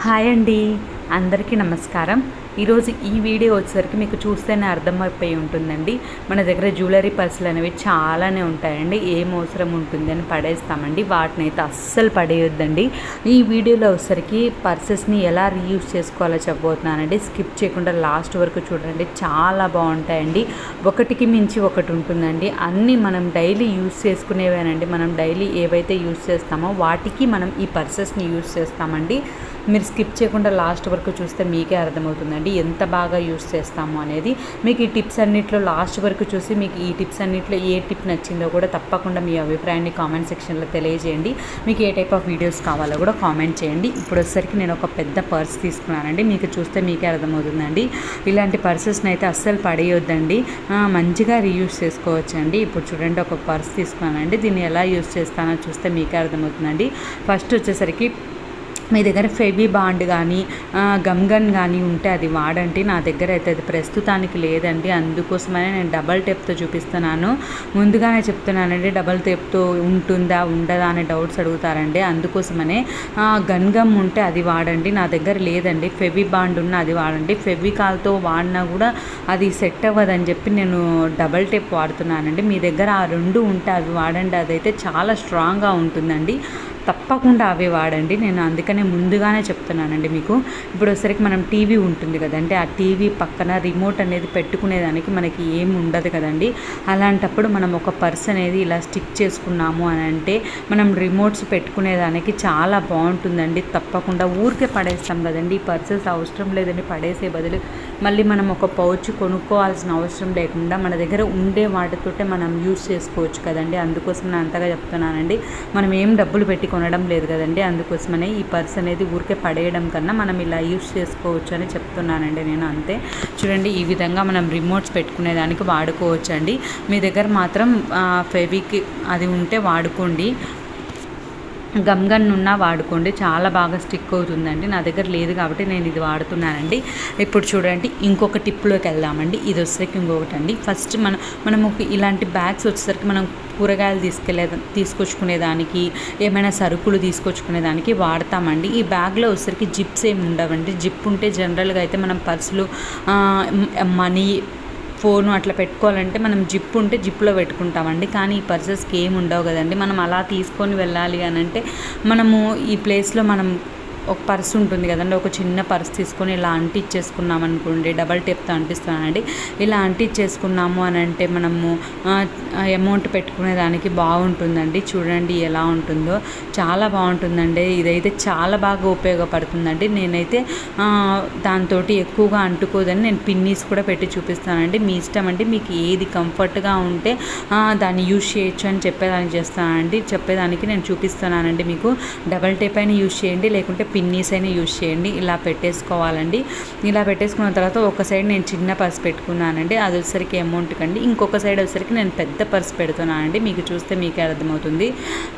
Hi అండి, అందరికీ నమస్కారం. ఈరోజు ఈ వీడియో వచ్చేసరికి మీకు చూస్తేనే అర్థమైపోయి ఉంటుందండి. మన దగ్గర జ్యువెలరీ పర్సులు అనేవి చాలానే ఉంటాయండి. ఏం అవసరం ఉంటుంది అని పడేస్తామండి, వాటిని అయితే అస్సలు పడేయొద్దండి. ఈ వీడియోలో వచ్చేసరికి పర్సెస్ని ఎలా రీయూజ్ చేసుకోవాలో చెప్పబోతున్నానండి. స్కిప్ చేయకుండా లాస్ట్ వరకు చూడండి, చాలా బాగుంటాయండి. ఒకటికి మించి ఒకటి ఉంటుందండి. అన్నీ మనం డైలీ యూజ్ చేసుకునేవేనండి. మనం డైలీ ఏవైతే యూజ్ చేస్తామో వాటికి మనం ఈ పర్సెస్ని యూజ్ చేస్తామండి. మీరు స్కిప్ చేయకుండా లాస్ట్ వరకు చూస్తే మీకే అర్థమవుతుందండి ఎంత బాగా యూస్ చేస్తాము అనేది. మీకు ఈ టిప్స్ అన్నిట్లో లాస్ట్ వరకు చూసి మీకు ఈ టిప్స్ అన్నిట్లో ఏ టిప్ నచ్చిందో కూడా తప్పకుండా మీ అభిప్రాయాన్ని కామెంట్ సెక్షన్లో తెలియజేయండి. మీకు ఏ టైప్ ఆఫ్ వీడియోస్ కావాలో కూడా కామెంట్ చేయండి. ఇప్పుడు వచ్చేసరికి నేను ఒక పెద్ద పర్స్ తీసుకున్నానండి. మీకు చూస్తే మీకే అర్థమవుతుందండి. ఇలాంటి పర్సెస్ని అయితే అస్సలు పడేయొద్దండి, మంచిగా రీయూస్ చేసుకోవచ్చండి. ఇప్పుడు చూడండి, ఒక పర్స్ తీసుకున్నానండి. దీన్ని ఎలా యూస్ చేస్తానో చూస్తే మీకే అర్థమవుతుందండి. ఫస్ట్ వచ్చేసరికి మీ దగ్గర ఫెవీ బాండ్ కానీ గమ్ గన్ కానీ ఉంటే అది వాడండి. నా దగ్గర అయితే అది ప్రస్తుతానికి లేదండి. అందుకోసమనే నేను డబల్ టేప్తో చూపిస్తున్నాను. ముందుగానే చెప్తున్నానండి, డబల్ టేప్తో ఉంటుందా ఉండదా అనే డౌట్స్ అడుగుతారండి. అందుకోసమనే గన్ గమ్ ఉంటే అది వాడండి. నా దగ్గర లేదండి. ఫెవీ బాండ్ ఉన్న అది వాడండి. ఫెవికాల్తో వాడినా కూడా అది సెట్ అవ్వదని చెప్పి నేను డబల్ టేప్ వాడుతున్నానండి. మీ దగ్గర ఆ రెండు ఉంటే అవి వాడండి. అదైతే చాలా స్ట్రాంగ్గా ఉంటుందండి. తప్పకుండా అవే వాడండి. నేను అందుకనే ముందుగానే చెప్తున్నానండి మీకు. ఇప్పుడు వచ్చేసరికి మనం టీవీ ఉంటుంది కదండి, ఆ టీవీ పక్కన రిమోట్ అనేది పెట్టుకునేదానికి మనకి ఏమి ఉండదు కదండి. అలాంటప్పుడు మనం ఒక పర్స్ అనేది ఇలా స్టిక్ చేసుకున్నాము అని అంటే మనం రిమోట్స్ పెట్టుకునేదానికి చాలా బాగుంటుందండి. తప్పకుండా ఊరికే పడేస్తాం కదండి. ఈ పర్సెస్ అవసరం లేదండి. పడేసే బదులు మళ్ళీ మనం ఒక పౌచ్ కొనుక్కోవాల్సిన అవసరం లేకుండా మన దగ్గర ఉండే వాటితోటే మనం యూస్ చేసుకోవచ్చు కదండి. అందుకోసం నేను అంతగా చెప్తున్నానండి. మనం ఏం డబ్బులు పెట్టి కొనడం లేదు కదండి. అందుకోసమనే ఈ పర్స్ అనేది ఊరికే పడేయడం కన్నా మనం ఇలా యూస్ చేసుకోవచ్చు అని చెప్తున్నానండి నేను, అంతే. చూడండి, ఈ విధంగా మనం రిమోట్స్ పెట్టుకునేదానికి వాడుకోవచ్చు అండి. మీ దగ్గర మాత్రం ఫెవిక్ అది ఉంటే వాడుకోండి. గమ్ గన్ ఉన్నా వాడుకోండి, చాలా బాగా స్టిక్ అవుతుందండి. నా దగ్గర లేదు కాబట్టి నేను ఇది వాడుతున్నానండి. ఇప్పుడు చూడండి, ఇంకొక టిప్లోకి వెళ్దామండి. ఇది వచ్చేసరికి ఇంకొకటి అండి. ఫస్ట్ మనం ఇలాంటి బ్యాగ్స్ వచ్చేసరికి మనం కూరగాయలు తీసుకొచ్చుకునేదానికి, ఏమైనా సరుకులు తీసుకొచ్చుకునేదానికి వాడతామండి. ఈ బ్యాగ్లో వచ్చేసరికి జిప్స్ ఏమి ఉండవండి. జిప్ ఉంటే జనరల్గా అయితే మనం పర్సులు, మనీ, ఫోను అట్లా పెట్టుకోవాలంటే మనం జిప్ ఉంటే జిప్లో పెట్టుకుంటామండి. కానీ ఈ పర్సెస్కి ఏమి ఉండవు కదండి. మనం అలా తీసుకొని వెళ్ళాలి అని అంటే మనము ఈ ప్లేస్లో మనం ఒక పర్స్ ఉంటుంది కదండి, ఒక చిన్న పర్స్ తీసుకొని ఇలా అంటించేసుకున్నాం అనుకోండి, డబల్ టేప్తో అంటిస్తున్నానండి. ఇలా అంటించేసుకున్నాము అని అంటే మనము అమౌంట్ పెట్టుకునేదానికి బాగుంటుందండి. చూడండి ఎలా ఉంటుందో, చాలా బాగుంటుందండి. ఇదైతే చాలా బాగా ఉపయోగపడుతుందండి. నేనైతే దాంతో ఎక్కువగా అంటుకోదని నేను పిన్నీస్ కూడా పెట్టి చూపిస్తానండి. మీ ఇష్టం అండి, మీకు ఏది కంఫర్ట్గా ఉంటే దాన్ని యూజ్ చేయొచ్చు అని చెప్పేదానికి నేను చూపిస్తున్నానండి మీకు. డబల్ టేప్ అయినా యూజ్ చేయండి, లేకుంటే పిన్నీస్ అయినా యూజ్ చేయండి. ఇలా పెట్టేసుకోవాలండి. ఇలా పెట్టేసుకున్న తర్వాత ఒక సైడ్ నేను చిన్న పర్స్ పెట్టుకున్నానండి, అది వచ్చేసరికి అమౌంట్ కండి. ఇంకొక సైడ్ వచ్చేసరికి నేను పెద్ద పర్స్ పెడుతున్నానండి. మీకు చూస్తే మీకే అర్థమవుతుంది.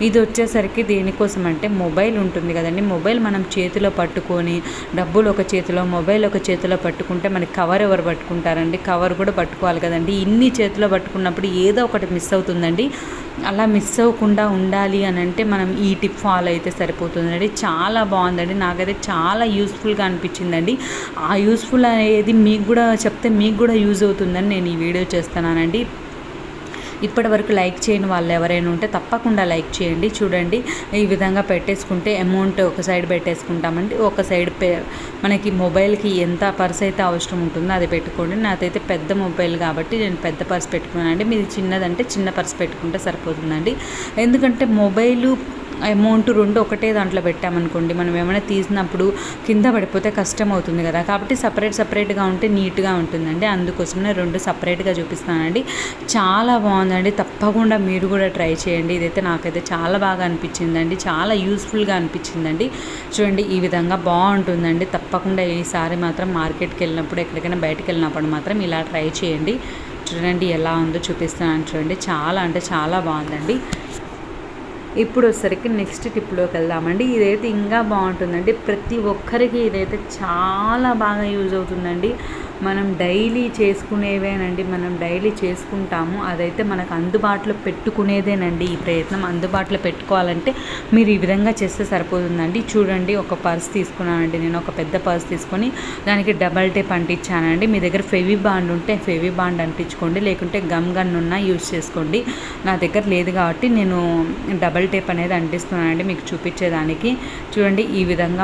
ఇది వచ్చేసరికి దేనికోసం అంటే మొబైల్ ఉంటుంది కదండి, మొబైల్ మనం చేతిలో పట్టుకొని డబ్బులు ఒక చేతిలో, మొబైల్ ఒక చేతిలో పట్టుకుంటే మనకి కవర్ ఎవరు పట్టుకుంటారండి? కవర్ కూడా పట్టుకోవాలి కదండి. ఇన్ని చేతిలో పట్టుకున్నప్పుడు ఏదో ఒకటి మిస్ అవుతుందండి. అలా మిస్ అవ్వకుండా ఉండాలి అని అంటే మనం ఈ టిప్ ఫాలో అయితే సరిపోతుందండి. చాలా బాగుందండి, నాకైతే చాలా యూస్ఫుల్గా అనిపించిందండి. ఆ యూస్ఫుల్ అనేది మీకు కూడా చెప్తే మీకు కూడా యూజ్ అవుతుందని నేను ఈ వీడియో చేస్తున్నానండి. ఇప్పటి వరకు లైక్ చేయని వాళ్ళు ఎవరైనా ఉంటే తప్పకుండా లైక్ చేయండి. చూడండి, ఈ విధంగా పెట్టేసుకుంటే అమౌంట్ ఒక సైడ్ పెట్టేసుకుంటామండి. ఒక సైడ్ మనకి మొబైల్కి ఎంత పర్స్ అయితే అవసరం ఉంటుందో అది పెట్టుకోండి. నాదైతే పెద్ద మొబైల్ కాబట్టి నేను పెద్ద పర్స్ పెట్టుకున్నానండి. మీది చిన్నదంటే చిన్న పర్స్ పెట్టుకుంటే సరిపోతుందండి. ఎందుకంటే మొబైలు, అమౌంట్ రెండు ఒకటే దాంట్లో పెట్టామనుకోండి, మనం ఏమైనా తీసినప్పుడు కింద పడిపోతే కష్టం అవుతుంది కదా. కాబట్టి సపరేట్గా ఉంటే నీట్గా ఉంటుందండి. అందుకోసమే రెండు సపరేట్గా చూపిస్తానండి. చాలా బాగుందండి. తప్పకుండా మీరు కూడా ట్రై చేయండి. ఇదైతే నాకైతే చాలా బాగా అనిపించిందండి, చాలా యూస్ఫుల్గా అనిపించిందండి. చూడండి, ఈ విధంగా బాగుంటుందండి. తప్పకుండా ఈసారి మాత్రం మార్కెట్కి వెళ్ళినప్పుడు, ఎక్కడికైనా బయటకు వెళ్ళినప్పుడు మాత్రం ఇలా ట్రై చేయండి. చూడండి ఎలా ఉందో చూపిస్తున్నాను. చూడండి, చాలా అంటే చాలా బాగుందండి. ఇప్పుడు వచ్చేసరికి నెక్స్ట్ టిప్లోకి వెళ్దామండి. ఇదైతే ఇంకా బాగుంటుందండి. ప్రతి ఒక్కరికి ఇదైతే చాలా బాగా యూజ్ అవుతుందండి. మనం డైలీ చేసుకునేవేనండి, మనం డైలీ చేసుకుంటాము. అదైతే మనకు అందుబాటులో పెట్టుకునేదేనండి. ఈ ప్రయత్నం అందుబాటులో పెట్టుకోవాలంటే మీరు ఈ విధంగా చేస్తే సరిపోతుందండి. చూడండి, ఒక పర్స్ తీసుకున్నానండి, నేను ఒక పెద్ద పర్స్ తీసుకొని దానికి డబల్ టేప్ అంటించానండి. మీ దగ్గర ఫెవి బాండ్ ఉంటే ఫెవి బాండ్ అంటించుకోండి, లేకుంటే గమ్ గన్ ఉన్నా యూజ్ చేసుకోండి. నా దగ్గర లేదు కాబట్టి నేను డబల్ టేప్ అనేది అంటిస్తున్నానండి మీకు చూపించేదానికి. చూడండి, ఈ విధంగా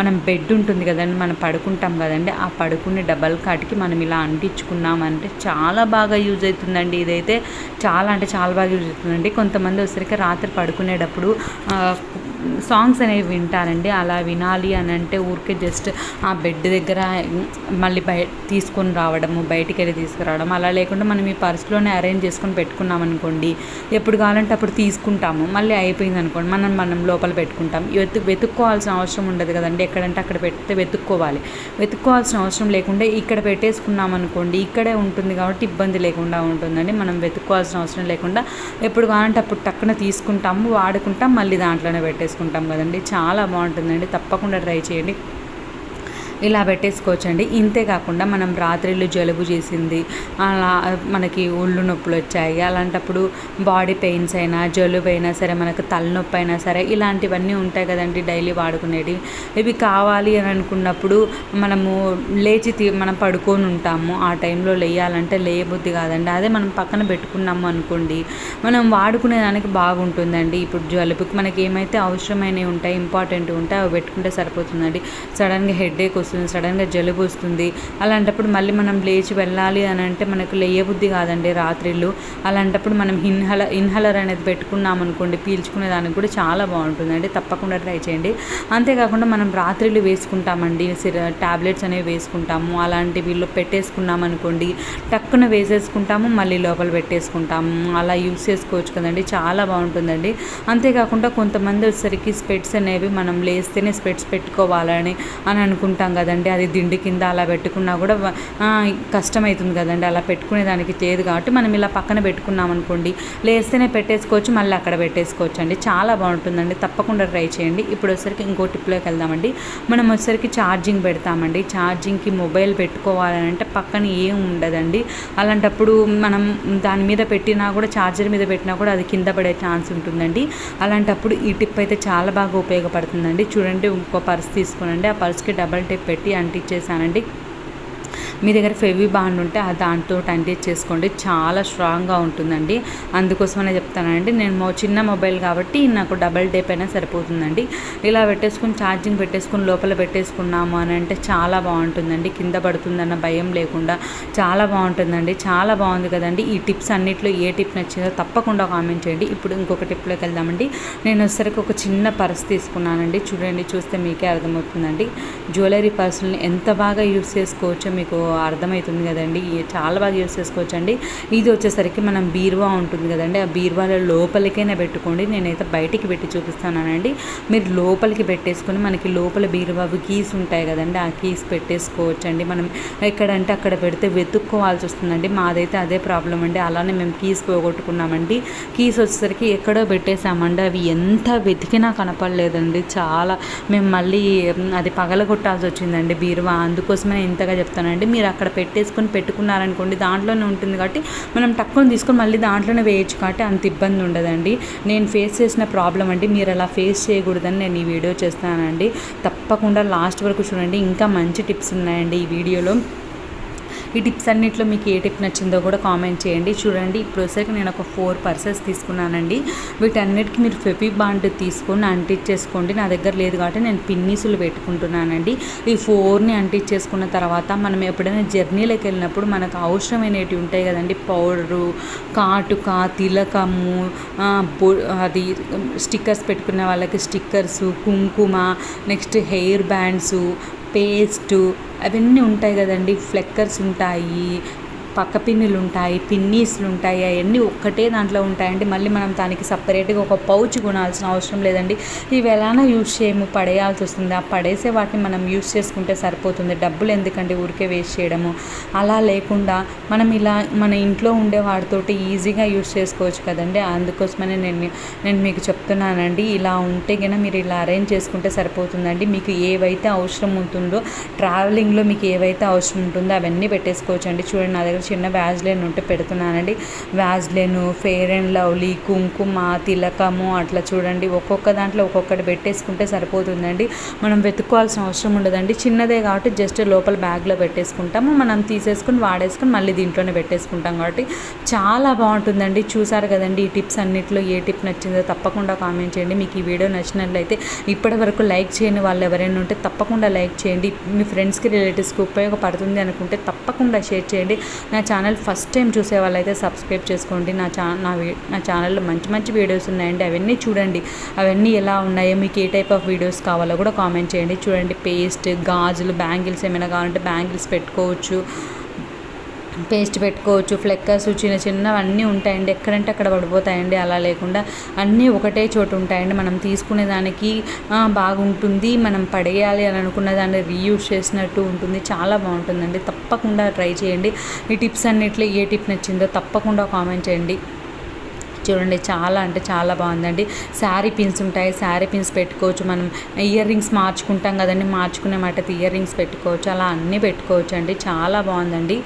మనం బెడ్ ఉంటుంది కదండి, మనం పడుకుంటాం కదండి, ఆ పడుకునే డబల్ కాట్కి మనం ఇలా అంటించుకున్నామంటే చాలా బాగా యూజ్ అవుతుందండి. ఇదైతే చాలా అంటే చాలా బాగా యూజ్ అవుతుందండి. కొంతమంది వచ్చేసరికి రాత్రి పడుకునేటప్పుడు సాంగ్స్ అనేవి వింటారండి. అలా వినాలి అని అంటే ఊరికే జస్ట్ ఆ బెడ్ దగ్గర మళ్ళీ తీసుకొని రావడము, బయటికి వెళ్ళి తీసుకురావడం అలా లేకుండా మనం ఈ పర్స్లోనే అరేంజ్ చేసుకొని పెట్టుకున్నాం అనుకోండి, ఎప్పుడు కావాలంటే అప్పుడు తీసుకుంటాము. మళ్ళీ అయిపోయింది అనుకోండి, మనం లోపల పెట్టుకుంటాం. వెతుక్కోవాల్సిన అవసరం ఉండదు కదండి. ఎక్కడంటే అక్కడ పెడితే వెతుక్కోవాల్సిన అవసరం లేకుండా ఇక్కడ పెట్టేసుకున్నాం అనుకోండి, ఇక్కడే ఉంటుంది కాబట్టి ఇబ్బంది లేకుండా ఉంటుందండి. మనం వెతుక్కోవాల్సిన అవసరం లేకుండా ఎప్పుడు కావాలంటే అప్పుడు టక్కున తీసుకుంటాము, వాడుకుంటాం, మళ్ళీ దాంట్లోనే పెట్టేసుకుంటాం కదండి. చాలా బాగుంటుందండి, తప్పకుండా ట్రై చేయండి. ఇలా పెట్టేసుకోవచ్చండి. ఇంతే కాకుండా మనం రాత్రిళ్ళు జలుబు చేసింది, అలా మనకి ఒళ్ళు నొప్పులు వచ్చాయి, అలాంటప్పుడు బాడీ పెయిన్స్ అయినా జలుబు అయినా సరే, మనకు తలనొప్పి అయినా సరే, ఇలాంటివన్నీ ఉంటాయి కదండి డైలీ వాడుకునేవి. ఇవి కావాలి అని అనుకున్నప్పుడు మనము మనం పడుకొని ఉంటాము, ఆ టైంలో లేయాలంటే లేయబుద్ధి కాదండి. అదే మనం పక్కన పెట్టుకున్నాము అనుకోండి, మనం వాడుకునేదానికి బాగుంటుందండి. ఇప్పుడు జలుబుకి మనకి ఏమైతే అవసరమైనవి ఉంటాయి, ఇంపార్టెంట్ ఉంటాయి, అవి పెట్టుకుంటే సరిపోతుందండి. సడన్గా హెడేక్ వస్తుంది, సడన్గా జలుబు వస్తుంది, అలాంటప్పుడు మళ్ళీ మనం లేచి వెళ్ళాలి అని అంటే మనకు లేయబుద్ధి కాదండి రాత్రిళ్ళు. అలాంటప్పుడు మనం ఇన్హలర్ అనేది పెట్టుకున్నాం అనుకోండి, పీల్చుకునే దానికి కూడా చాలా బాగుంటుందండి. తప్పకుండా ట్రై చేయండి. అంతేకాకుండా మనం రాత్రిళ్ళు వేసుకుంటామండి, ట్యాబ్లెట్స్ అనేవి వేసుకుంటాము, అలాంటి వీళ్ళు పెట్టేసుకున్నాం అనుకోండి, టక్కున వేసేసుకుంటాము, మళ్ళీ లోపల పెట్టేసుకుంటాము, అలా యూస్ చేసుకోవచ్చు కదండి. చాలా బాగుంటుందండి. అంతేకాకుండా కొంతమంది వచ్చేసరికి స్పెట్స్ అనేవి మనం లేస్తేనే స్పెట్స్ పెట్టుకోవాలని అనుకుంటాం కదండి, అది దిండి కింద అలా పెట్టుకున్నా కూడా కష్టమవుతుంది కదండి. అలా పెట్టుకునే దానికి లేదు కాబట్టి మనం ఇలా పక్కన పెట్టుకున్నాం అనుకోండి, లేస్తేనే పెట్టేసుకోవచ్చు, మళ్ళీ అక్కడ పెట్టేసుకోవచ్చు అండి. చాలా బాగుంటుందండి, తప్పకుండా ట్రై చేయండి. ఇప్పుడు వచ్చేసరికి ఇంకో టిప్లోకి వెళ్దామండి. మనం వచ్చేసరికి ఛార్జింగ్ పెడతామండి, ఛార్జింగ్కి మొబైల్ పెట్టుకోవాలని అంటే పక్కన ఏం ఉండదండి. అలాంటప్పుడు మనం దాని మీద పెట్టినా కూడా, ఛార్జర్ మీద పెట్టినా కూడా అది కింద పడే ఛాన్స్ ఉంటుందండి. అలాంటప్పుడు ఈ టిప్ అయితే చాలా బాగా ఉపయోగపడుతుందండి. చూడండి, ఇంకో పర్స్ తీసుకోనండి, ఆ పర్స్కి డబల్ టేప్ పెట్టి అంటించేసానండి. మీ దగ్గర ఫెవి బాండ్ ఉంటే దాంతో అంటించేసుకోండి, చాలా స్ట్రాంగ్గా ఉంటుందండి. అందుకోసమనే చెప్తానండి. నేను చిన్న మొబైల్ కాబట్టి నాకు డబల్ టేప్ అయినా సరిపోతుందండి. ఇలా పెట్టేసుకుని ఛార్జింగ్ పెట్టేసుకుని లోపల పెట్టేసుకున్నాము అని అంటే చాలా బాగుంటుందండి. కింద పడుతుందన్న భయం లేకుండా చాలా బాగుంటుందండి. చాలా బాగుంది కదండి. ఈ టిప్స్ అన్నిట్లో ఏ టిప్ నచ్చిందో తప్పకుండా కామెంట్ చేయండి. ఇప్పుడు ఇంకొక టిప్లోకి వెళ్దామండి. నేను వచ్చేసరికి ఒక చిన్న పర్స్ తీసుకున్నానండి. చూడండి, చూస్తే మీకే అర్థమవుతుందండి. జ్యువెలరీ పర్సులని ఎంత బాగా యూస్ చేసుకోవచ్చో మీకు అర్థమవుతుంది కదండి. చాలా బాగా యూస్ చేసుకోవచ్చు అండి. ఇది వచ్చేసరికి మనం బీరువా ఉంటుంది కదండి, ఆ బీరువాలో లోపలికైనా పెట్టుకోండి. నేనైతే బయటికి పెట్టి చూపిస్తానండి. మీరు లోపలికి పెట్టేసుకొని, మనకి లోపల బీరువావి కీస్ ఉంటాయి కదండి, ఆ కీస్ పెట్టేసుకోవచ్చు అండి. మనం ఎక్కడంటే అక్కడ పెడితే వెతుక్కోవాల్సి వస్తుందండి. మాదైతే అదే ప్రాబ్లం అండి. అలానే మేము కీస్ పోగొట్టుకున్నామండి. కీస్ వచ్చేసరికి ఎక్కడో పెట్టేసామండి, అవి ఎంత వెతికినా కనపడలేదండి. చాలా మేము మళ్ళీ అది పగలగొట్టాల్సి వచ్చిందండి బీరువా. అందుకోసమే ఇంతగా చెప్తానండి. మీరు అక్కడ పెట్టుకున్నారనుకోండి, దాంట్లోనే ఉంటుంది కాబట్టి మనం తక్కువ తీసుకొని మళ్ళీ దాంట్లోనే వేయచ్చు కాబట్టి అంత ఇబ్బంది ఉండదండి. నేను ఫేస్ చేసిన ప్రాబ్లం అండి, మీరు అలా ఫేస్ చేయకూడదని నేను ఈ వీడియో చేస్తానండి. తప్పకుండా లాస్ట్ వరకు చూడండి, ఇంకా మంచి టిప్స్ ఉన్నాయండి ఈ వీడియోలో. ఈ టిప్స్ అన్నింటిలో మీకు ఏ టిప్ నచ్చిందో కూడా కామెంట్ చేయండి. చూడండి, ఇప్పుడు వచ్చేసరికి నేను ఒక 4 పర్సెస్ తీసుకున్నానండి. వీటన్నిటికీ మీరు ఫెవి బాండ్ తీసుకొని అంటించేసుకోండి. నా దగ్గర లేదు కాబట్టి నేను పిన్నీసులు పెట్టుకుంటున్నానండి. ఈ 4ని అంటించేసుకున్న తర్వాత మనం ఎప్పుడైనా జర్నీలోకి వెళ్ళినప్పుడు మనకు అవసరమైనవి ఉంటాయి కదండి, పౌడరు, కాటుక, తిలకము, అది స్టిక్కర్స్ పెట్టుకునే వాళ్ళకి స్టిక్కర్సు, కుంకుమ, నెక్స్ట్ హెయిర్ బ్యాండ్సు, పేస్టు, అవన్నీ ఉంటాయి కదండి, ఫ్లెక్కర్స్ ఉంటాయి, పక్క పిన్నులు ఉంటాయి, పిన్నీస్లు ఉంటాయి, అవన్నీ ఒక్కటే దాంట్లో ఉంటాయండి. మళ్ళీ మనం దానికి సపరేట్గా ఒక పౌచ్ కొనాల్సిన అవసరం లేదండి. ఇవి ఎలానో యూజ్ చేయము, పడేయాల్సి వస్తుంది. ఆ పడేసే వాటిని మనం యూజ్ చేసుకుంటే సరిపోతుంది. డబ్బులు ఎందుకంటే ఊరికే వేస్ట్ చేయడము. అలా లేకుండా మనం ఇలా మన ఇంట్లో ఉండే వాటితోటి ఈజీగా యూజ్ చేసుకోవచ్చు కదండి. అందుకోసమనే నేను మీకు చెప్తున్నానండి. ఇలా ఉంటే కనుక మీరు ఇలా అరేంజ్ చేసుకుంటే సరిపోతుందండి. మీకు ఏవైతే అవసరం ఉంటుందో ట్రావెలింగ్లో మీకు ఏవైతే అవసరం ఉంటుందో అవన్నీ పెట్టేసుకోవచ్చు అండి. చూడండి, నా దగ్గర చిన్న వ్యాజ్లైన్ ఉంటే పెడుతున్నానండి. వ్యాజ్లైన్, ఫెయిర్ అండ్ లవ్లీ, కుంకుమ, తిలకము, అట్లా చూడండి ఒక్కొక్క దాంట్లో ఒక్కొక్కటి పెట్టేసుకుంటే సరిపోతుందండి. మనం వెతుక్కోవాల్సిన అవసరం ఉండదండి. చిన్నదే కాబట్టి జస్ట్ లోపల బ్యాగ్లో పెట్టేసుకుంటాము. మనం తీసేసుకుని వాడేసుకుని మళ్ళీ దీంట్లోనే పెట్టేసుకుంటాం కాబట్టి చాలా బాగుంటుందండి. చూసారు కదండి, ఈ టిప్స్ అన్నింటిలో ఏ టిప్ నచ్చిందో తప్పకుండా కామెంట్ చేయండి. మీకు ఈ వీడియో నచ్చినట్లయితే ఇప్పటి వరకు లైక్ చేయని వాళ్ళు ఎవరైనా ఉంటే తప్పకుండా లైక్ చేయండి. మీ ఫ్రెండ్స్కి, రిలేటివ్స్కి ఉపయోగపడుతుంది అనుకుంటే తప్పకుండా షేర్ చేయండి. నా ఛానల్ ఫస్ట్ టైం చూసే వాళ్ళైతే సబ్స్క్రైబ్ చేసుకోండి. నా ఛానల్లో మంచి మంచి వీడియోస్ ఉన్నాయండి, అవన్నీ చూడండి. అవన్నీ ఎలా ఉన్నాయో, మీకు ఏ టైప్ ఆఫ్ వీడియోస్ కావాలో కూడా కామెంట్ చేయండి. చూడండి, పేస్ట్, గాజులు, బ్యాంగిల్స్ ఏమైనా కావాలంటే బ్యాంగిల్స్ పెట్టుకోవచ్చు, పేస్ట్ పెట్టుకోవచ్చు, ఫ్లెక్కర్స్ చిన్న చిన్నవన్నీ ఉంటాయండి. ఎక్కడంటే అక్కడ పడిపోతాయండి. అలా లేకుండా అన్నీ ఒకటే చోటు ఉంటాయండి. మనం తీసుకునే దానికి బాగుంటుంది. మనం పడేయాలి అని అనుకున్న దాన్ని రీయూజ్ చేసినట్టు ఉంటుంది. చాలా బాగుంటుందండి. తప్పకుండా ట్రై చేయండి. ఈ టిప్స్ అన్నిట్లో ఏ టిప్ నచ్చిందో తప్పకుండా కామెంట్ చేయండి. చూడండి, చాలా అంటే చాలా బాగుందండి. శారీ పిన్స్ ఉంటాయి, శారీ పిన్స్ పెట్టుకోవచ్చు. మనం ఇయర్ రింగ్స్ మార్చుకుంటాం కదండి, మార్చుకునే మాట ఇయర్ రింగ్స్ పెట్టుకోవచ్చు. అలా అన్నీ పెట్టుకోవచ్చు అండి. చాలా బాగుందండి.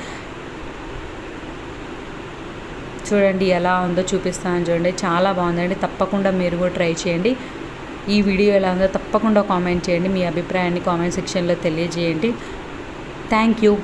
చూడండి ఎలా ఉందో చూపిస్తాను. చూడండి, చాలా బాగుందండి. తప్పకుండా మీరు కూడా ట్రై చేయండి. ఈ వీడియో ఎలా ఉందో తప్పకుండా కామెంట్ చేయండి. మీ అభిప్రాయాన్ని కామెంట్ సెక్షన్లో తెలియజేయండి. Thank you.